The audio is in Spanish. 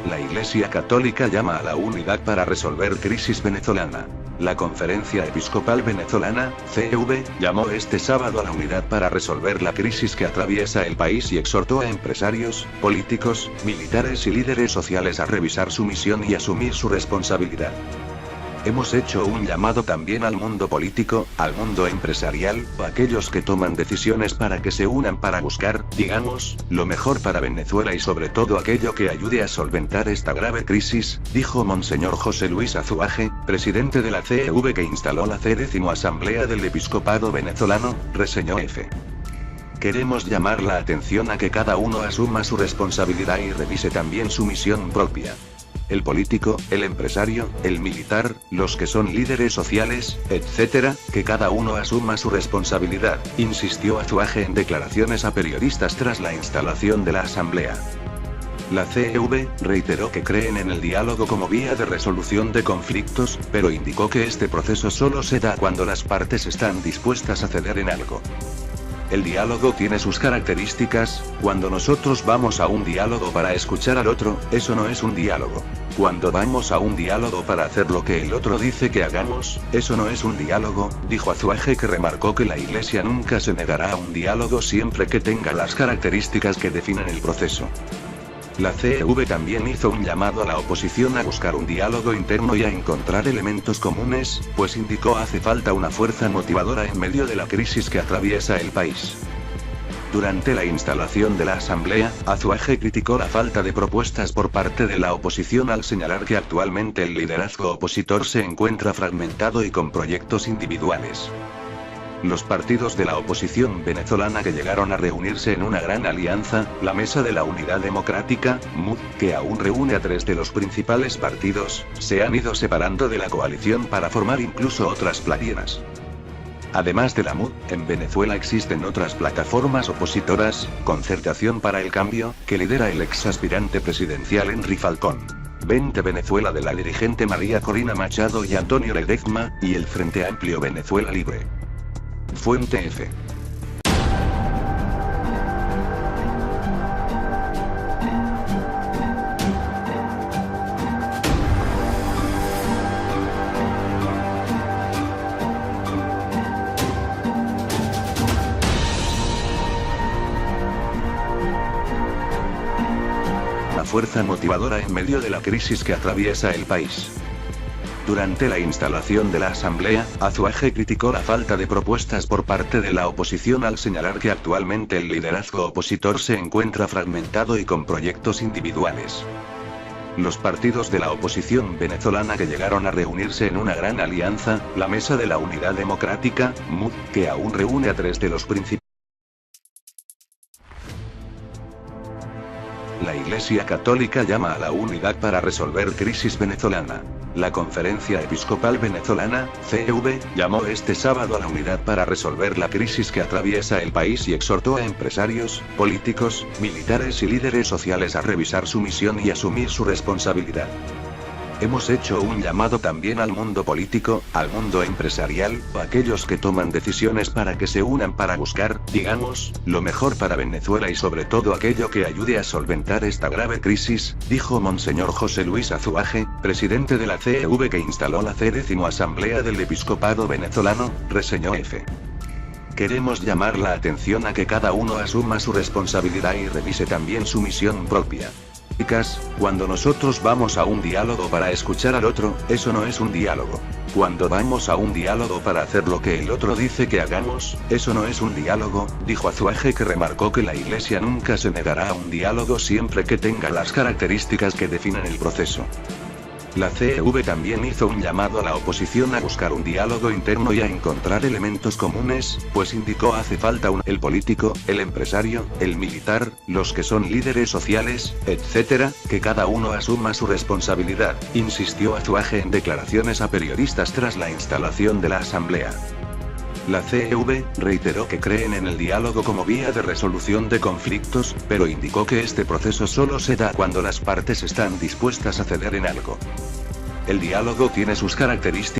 La Iglesia Católica llama a la unidad para resolver crisis venezolana. La Conferencia Episcopal Venezolana, CEV, llamó este sábado a la unidad para resolver la crisis que atraviesa el país y exhortó a empresarios, políticos, militares y líderes sociales a revisar su misión y asumir su responsabilidad. Hemos hecho un llamado también al mundo político, al mundo empresarial, a aquellos que toman decisiones para que se unan para buscar, digamos, lo mejor para Venezuela y sobre todo aquello que ayude a solventar esta grave crisis, dijo Monseñor José Luis Azuaje, presidente de la CEV que instaló la 10ª Asamblea del Episcopado Venezolano, reseñó EFE. Queremos llamar la atención a que cada uno asuma su responsabilidad y revise también su misión propia. El político, el empresario, el militar, los que son líderes sociales, etc., que cada uno asuma su responsabilidad, insistió Azuaje en declaraciones a periodistas tras la instalación de la asamblea. La CEV reiteró que creen en el diálogo como vía de resolución de conflictos, pero indicó que este proceso solo se da cuando las partes están dispuestas a ceder en algo. El diálogo tiene sus características. Cuando nosotros vamos a un diálogo para escuchar al otro, eso no es un diálogo. Cuando vamos a un diálogo para hacer lo que el otro dice que hagamos, eso no es un diálogo, dijo Azuaje, que remarcó que la Iglesia nunca se negará a un diálogo siempre que tenga las características que definen el proceso. La CEV también hizo un llamado a la oposición a buscar un diálogo interno y a encontrar elementos comunes, pues indicó hace falta una fuerza motivadora en medio de la crisis que atraviesa el país. Durante la instalación de la asamblea, Azuaje criticó la falta de propuestas por parte de la oposición al señalar que actualmente el liderazgo opositor se encuentra fragmentado y con proyectos individuales. Los partidos de la oposición venezolana que llegaron a reunirse en una gran alianza, la Mesa de la Unidad Democrática, MUD, que aún reúne a 3 de los principales partidos, se han ido separando de la coalición para formar incluso otras plarinas. Además de la MUD, en Venezuela existen otras plataformas opositoras, Concertación para el Cambio, que lidera el ex aspirante presidencial Henry Falcón. 20 Venezuela de la dirigente María Corina Machado y Antonio Ledezma, y el Frente Amplio Venezuela Libre. Fuente F. La fuerza motivadora en medio de la crisis que atraviesa el país. Durante la instalación de la asamblea, Azuaje criticó la falta de propuestas por parte de la oposición al señalar que actualmente el liderazgo opositor se encuentra fragmentado y con proyectos individuales. Los partidos de la oposición venezolana que llegaron a reunirse en una gran alianza, la Mesa de la Unidad Democrática, MUD, que aún reúne a 3 de los principales. La Iglesia Católica llama a la unidad para resolver crisis venezolana. La Conferencia Episcopal Venezolana, CEV, llamó este sábado a la unidad para resolver la crisis que atraviesa el país y exhortó a empresarios, políticos, militares y líderes sociales a revisar su misión y asumir su responsabilidad. Hemos hecho un llamado también al mundo político, al mundo empresarial, a aquellos que toman decisiones para que se unan para buscar, digamos, lo mejor para Venezuela y sobre todo aquello que ayude a solventar esta grave crisis, dijo Monseñor José Luis Azuaje, presidente de la CEV que instaló la 10ª Asamblea del Episcopado Venezolano, reseñó EFE. Queremos llamar la atención a que cada uno asuma su responsabilidad y revise también su misión propia. Cuando nosotros vamos a un diálogo para escuchar al otro, eso no es un diálogo. Cuando vamos a un diálogo para hacer lo que el otro dice que hagamos, eso no es un diálogo, dijo Azuaje, que remarcó que la Iglesia nunca se negará a un diálogo siempre que tenga las características que definen el proceso. La CEV también hizo un llamado a la oposición a buscar un diálogo interno y a encontrar elementos comunes, pues indicó hace falta el político, el empresario, el militar, los que son líderes sociales, etc., que cada uno asuma su responsabilidad, insistió Azuaje en declaraciones a periodistas tras la instalación de la asamblea. La CEV reiteró que creen en el diálogo como vía de resolución de conflictos, pero indicó que este proceso solo se da cuando las partes están dispuestas a ceder en algo. El diálogo tiene sus características.